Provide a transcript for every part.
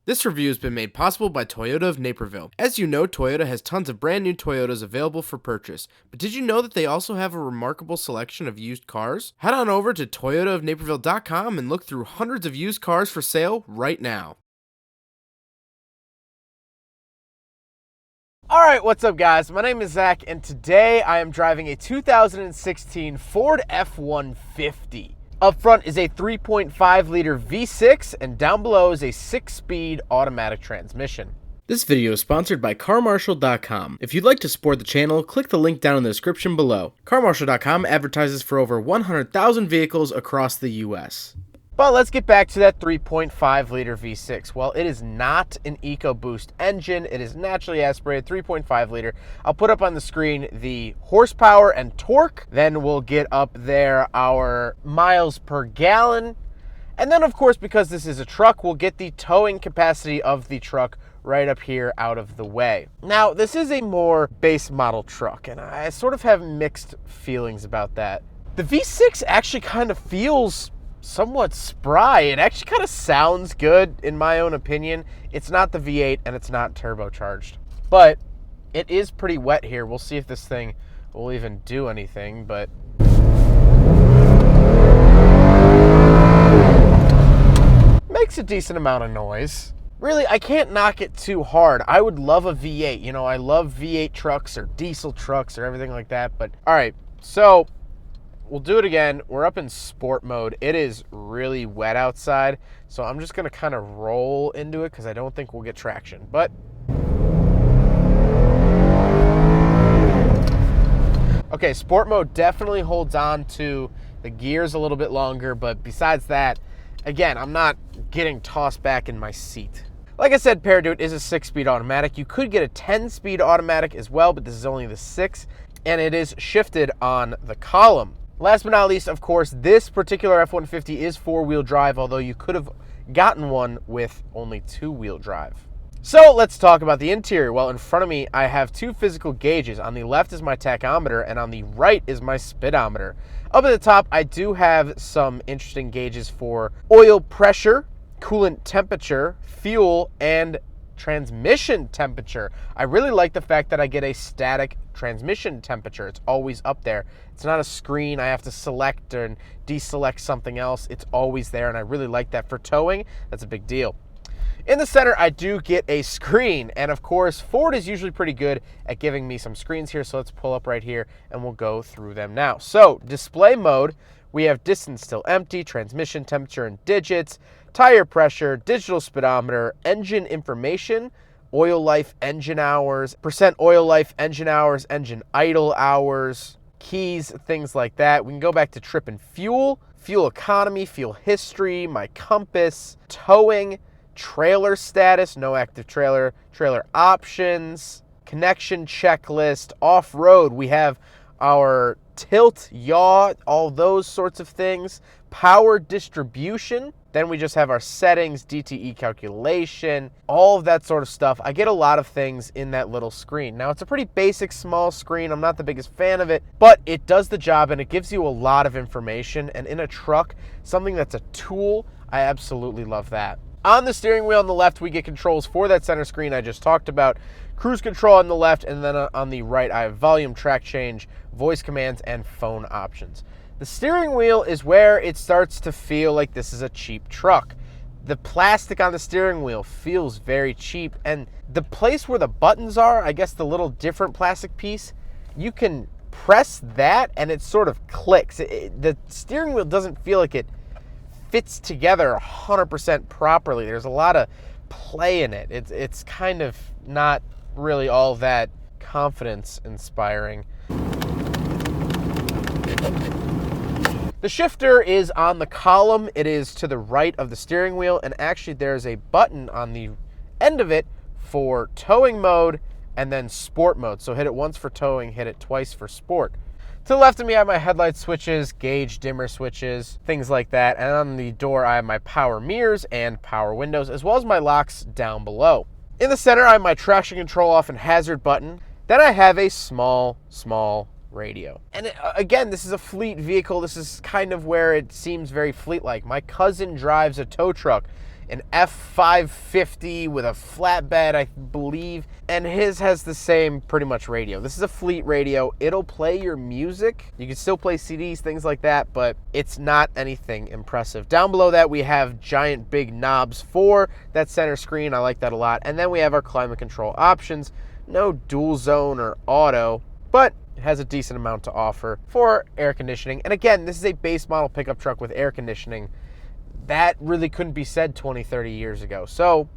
This review has been made possible by Toyota of Naperville. As you know, Toyota has tons of brand new Toyotas available for purchase. But did you know that they also have a remarkable selection of used cars? Head on over to toyotaofnaperville.com and look through hundreds of used cars for sale right now. Alright, what's up guys? My name is Zach and today I am driving a 2016 Ford F-150. Up front is a 3.5 liter V6 and down below is a 6-speed automatic transmission. This video is sponsored by CarMarshal.com. If you'd like to support the channel, click the link down in the description below. CarMarshal.com advertises for over 100,000 vehicles across the US. But let's get back to that 3.5 liter V6. Well, it is not an EcoBoost engine. It is naturally aspirated 3.5 liter. I'll put up on the screen the horsepower and torque. Then we'll get up there our miles per gallon. And then, of course, because this is a truck, we'll get the towing capacity of the truck right up here out of the way. Now, this is a more base model truck, and I sort of have mixed feelings about that. The V6 actually kind of feels somewhat spry. It actually kind of sounds good in my own opinion. It's not the V8 and it's not turbocharged, but it is pretty wet here. We'll see if this thing will even do anything, but makes a decent amount of noise. Really, I can't knock it too hard. I would love a V8. You know, I love V8 trucks or diesel trucks or everything like that, but all right, so we'll do it again. We're up in sport mode. It is really wet outside, so I'm just going to kind of roll into it because I don't think we'll get traction. But okay, sport mode definitely holds on to the gears a little bit longer, but besides that, again, I'm not getting tossed back in my seat. Like I said, Paradude is a 6-speed automatic. You could get a 10-speed automatic as well, but this is only the 6, and it is shifted on the column. Last but not least, of course, this particular F-150 is 4-wheel drive, although you could have gotten one with only 2-wheel drive. So let's talk about the interior. Well, in front of me, I have 2 physical gauges. On the left is my tachometer, and on the right is my speedometer. Up at the top, I do have some interesting gauges for oil pressure, coolant temperature, fuel, and transmission temperature. I really like the fact that I get a static transmission temperature. It's always up there. It's not a screen I have to select and deselect something else. It's always there, and I really like that. For towing, that's a big deal. In the center, I do get a screen, and of course, Ford is usually pretty good at giving me some screens here, so let's pull up right here, and we'll go through them now. So, display mode, we have distance still empty, transmission temperature in digits, tire pressure, digital speedometer, engine information, oil life, engine hours, percent oil life, engine hours, engine idle hours, keys, things like that. We can go back to trip and fuel, fuel economy, fuel history, my compass, towing, trailer status, no active trailer, trailer options, connection checklist, off-road. We have our tilt, yaw, all those sorts of things, power distribution. Then we just have our settings, DTE calculation, all of that sort of stuff. I get a lot of things in that little screen. Now, it's a pretty basic small screen. I'm not the biggest fan of it, but it does the job and it gives you a lot of information. And in a truck, something that's a tool, I absolutely love that. On the steering wheel on the left, we get controls for that center screen I just talked about. Cruise control on the left, and then on the right, I have volume, track change, voice commands, and phone options. The steering wheel is where it starts to feel like this is a cheap truck. The plastic on the steering wheel feels very cheap, and the place where the buttons are, I guess the little different plastic piece, you can press that and it sort of clicks. The steering wheel doesn't feel like it fits together 100% properly. There's a lot of play in it. It's kind of not really all that confidence inspiring. The shifter is on the column. It is to the right of the steering wheel, and actually there's a button on the end of it for towing mode and then sport mode. So hit it once for towing, hit it twice for sport. To the left of me, I have my headlight switches, gauge dimmer switches, things like that. And on the door, I have my power mirrors and power windows, as well as my locks down below. In the center, I have my traction control off and hazard button. Then I have a small radio. And again, this is a fleet vehicle. This is kind of where it seems very fleet-like. My cousin drives a tow truck. an F-150 with a flatbed, I believe, and his has the same pretty much radio. This is a fleet radio. It'll play your music. You can still play CDs, things like that, but it's not anything impressive. Down below that, we have giant big knobs for that center screen. I like that a lot. And then we have our climate control options. No dual zone or auto, but it has a decent amount to offer for air conditioning. And again, this is a base model pickup truck with air conditioning. That really couldn't be said 20, 30 years ago. So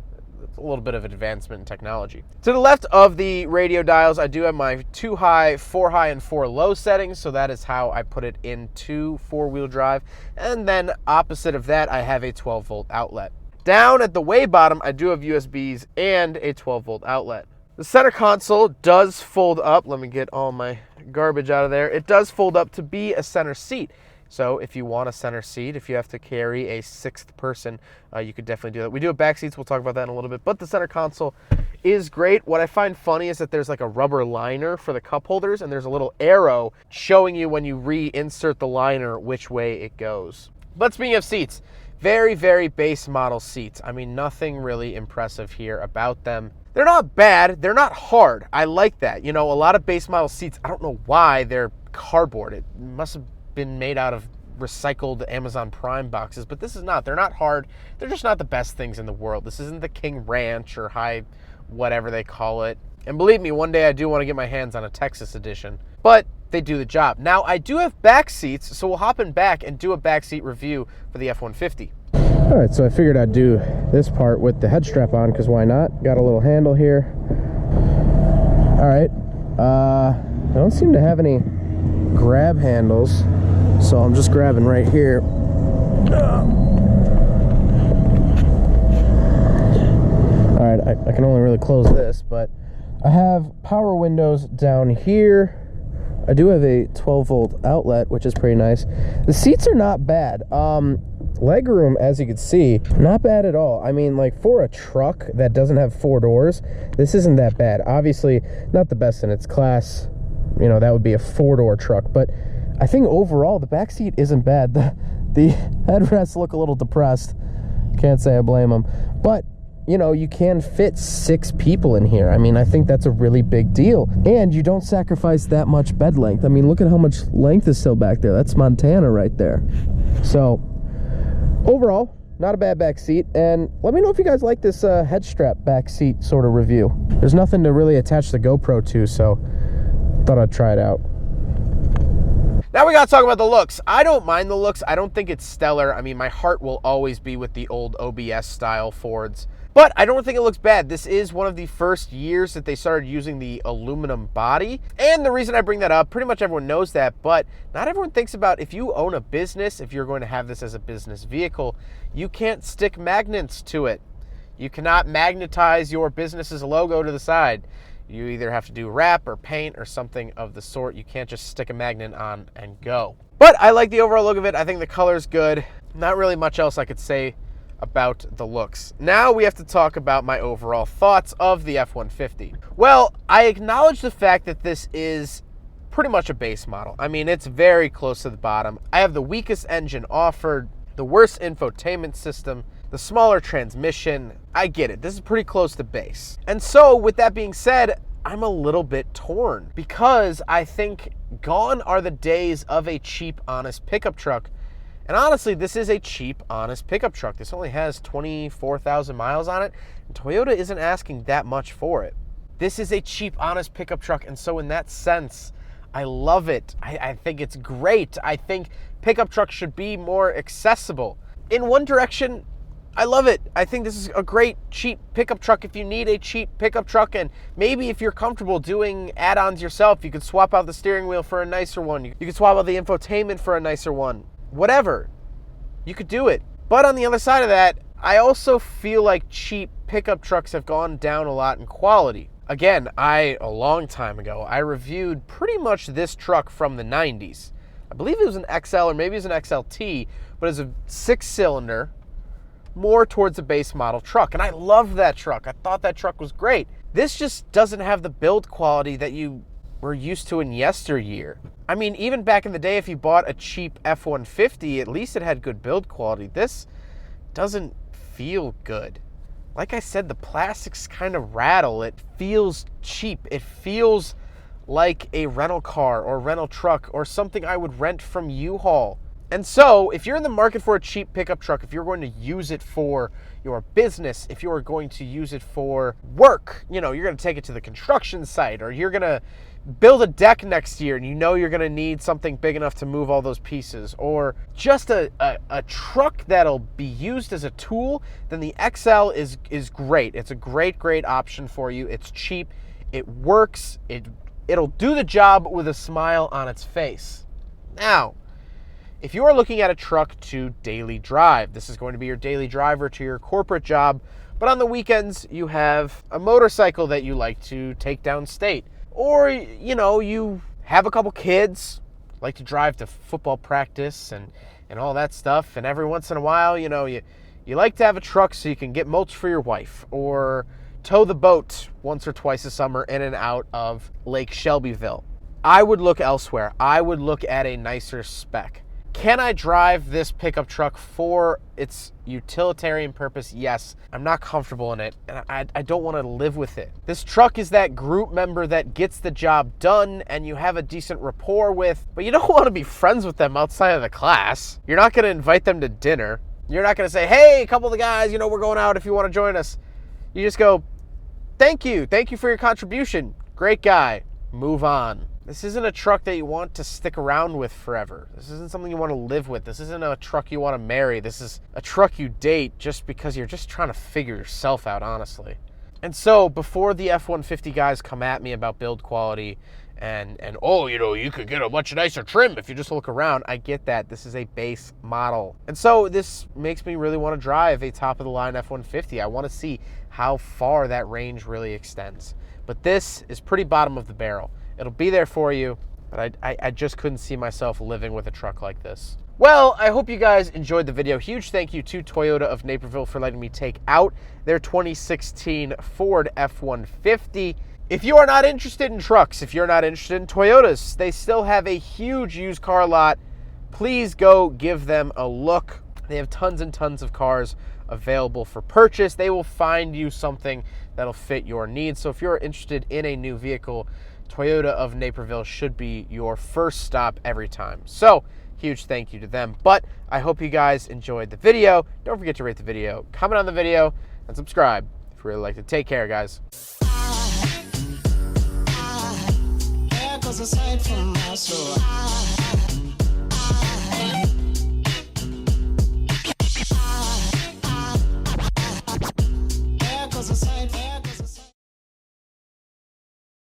it's a little bit of an advancement in technology. To the left of the radio dials, I do have my 2 high, 4 high, and 4 low settings. So that is how I put it into 4-wheel drive. And then opposite of that, I have a 12-volt outlet. Down at the way bottom, I do have USBs and a 12-volt outlet. The center console does fold up. Let me get all my garbage out of there. It does fold up to be a center seat. So if you want a center seat, if you have to carry a 6th person, you could definitely do that. We do have back seats. We'll talk about that in a little bit. But the center console is great. What I find funny is that there's like a rubber liner for the cup holders, and there's a little arrow showing you when you reinsert the liner which way it goes. But speaking of seats, very, very base model seats. I mean, nothing really impressive here about them. They're not bad. They're not hard. I like that. You know, a lot of base model seats, I don't know why they're cardboard. It must have been made out of recycled Amazon Prime boxes, but this is not. They're not hard. They're just not the best things in the world. This isn't the King Ranch or High whatever they call it. And believe me, one day I do want to get my hands on a Texas edition, but they do the job. Now, I do have back seats, so we'll hop in back and do a back seat review for the F-150. All right, so I figured I'd do this part with the head strap on, because why not? Got a little handle here. All right, I don't seem to have any grab handles, so I'm just grabbing right here. All right, I can only really close this, but I have power windows down here. I do have a 12-volt outlet, which is pretty nice. The seats are not bad. Legroom, as you can see, not bad at all. I mean, like, for a truck that doesn't have 4 doors, this isn't that bad. Obviously, not the best in its class. You know, that would be a 4-door truck. But I think overall, the back seat isn't bad. The headrests look a little depressed. Can't say I blame them. But, you know, you can fit 6 people in here. I mean, I think that's a really big deal. And you don't sacrifice that much bed length. I mean, look at how much length is still back there. That's Montana right there. So overall, not a bad back seat. And let me know if you guys like this head strap back seat sort of review. There's nothing to really attach the GoPro to, so thought I'd try it out. Now we gotta talk about the looks. I don't mind the looks. I don't think it's stellar. I mean, my heart will always be with the old OBS style Fords, but I don't think it looks bad. This is one of the first years that they started using the aluminum body. And the reason I bring that up, pretty much everyone knows that, but not everyone thinks about if you own a business, if you're going to have this as a business vehicle, you can't stick magnets to it. You cannot magnetize your business's logo to the side. You either have to do wrap or paint or something of the sort. You can't just stick a magnet on and go. But I like the overall look of it. I think the color's good. Not really much else I could say about the looks. Now we have to talk about my overall thoughts of the F-150. Well, I acknowledge the fact that this is pretty much a base model. I mean, it's very close to the bottom. I have the weakest engine offered, the worst infotainment system, the smaller transmission. I get it. This is pretty close to base. And so with that being said, I'm a little bit torn because I think gone are the days of a cheap, honest pickup truck. And honestly, this is a cheap, honest pickup truck. This only has 24,000 miles on it, and Toyota isn't asking that much for it. This is a cheap, honest pickup truck, and so in that sense, I love it. I think it's great. I think pickup trucks should be more accessible. In one direction, I love it. I think this is a great cheap pickup truck if you need a cheap pickup truck, and maybe if you're comfortable doing add-ons yourself, you could swap out the steering wheel for a nicer one. You could swap out the infotainment for a nicer one. Whatever. You could do it. But on the other side of that, I also feel like cheap pickup trucks have gone down a lot in quality. Again, a long time ago, I reviewed pretty much this truck from the 90s. I believe it was an XL or maybe it was an XLT, but it's a 6-cylinder, more towards a base model truck. And I loved that truck. I thought that truck was great. This just doesn't have the build quality that you were used to in yesteryear. I mean, even back in the day, if you bought a cheap F-150, at least it had good build quality. This doesn't feel good. Like I said, the plastics kind of rattle. It feels cheap. It feels like a rental car or rental truck or something I would rent from U-Haul. And so if you're in the market for a cheap pickup truck, if you're going to use it for your business, if you're going to use it for work, you're going to take it to the construction site, or you're going to build a deck next year and you're going to need something big enough to move all those pieces, or just a truck that'll be used as a tool, then the XL is great. It's a great option for you. It's cheap. It works. It'll do the job with a smile on its face. Now, if you are looking at a truck to daily drive, this is going to be your daily driver to your corporate job, but on the weekends you have a motorcycle that you like to take downstate. Or, you have a couple kids, like to drive to football practice and all that stuff, and every once in a while, you like to have a truck so you can get mulch for your wife, or tow the boat once or twice a summer in and out of Lake Shelbyville. I would look elsewhere. I would look at a nicer spec. Can I drive this pickup truck for its utilitarian purpose? Yes. I'm not comfortable in it, and I don't want to live with it. This truck is that group member that gets the job done and you have a decent rapport with, but you don't want to be friends with them outside of the class. You're not going to invite them to dinner. You're not going to say, hey, a couple of the guys, we're going out if you want to join us. You just go, thank you for your contribution. Great guy. Move on. This isn't a truck that you want to stick around with forever. This isn't something you want to live with. This isn't a truck you want to marry. This is a truck you date just because you're just trying to figure yourself out, honestly. And so before the F-150 guys come at me about build quality and you could get a much nicer trim if you just look around, I get that. This is a base model. And so this makes me really want to drive a top-of-the-line F-150. I want to see how far that range really extends. But this is pretty bottom of the barrel. It'll be there for you, but I just couldn't see myself living with a truck like this. Well, I hope you guys enjoyed the video. Huge thank you to Toyota of Naperville for letting me take out their 2016 Ford F-150. If you are not interested in trucks, if you're not interested in Toyotas, they still have a huge used car lot. Please go give them a look. They have tons and tons of cars available for purchase. They will find you something that'll fit your needs. So if you're interested in a new vehicle, Toyota of Naperville should be your first stop every time. So, huge thank you to them. But I hope you guys enjoyed the video. Don't forget to rate the video, comment on the video, and subscribe if you really like it. Take care, guys. Aside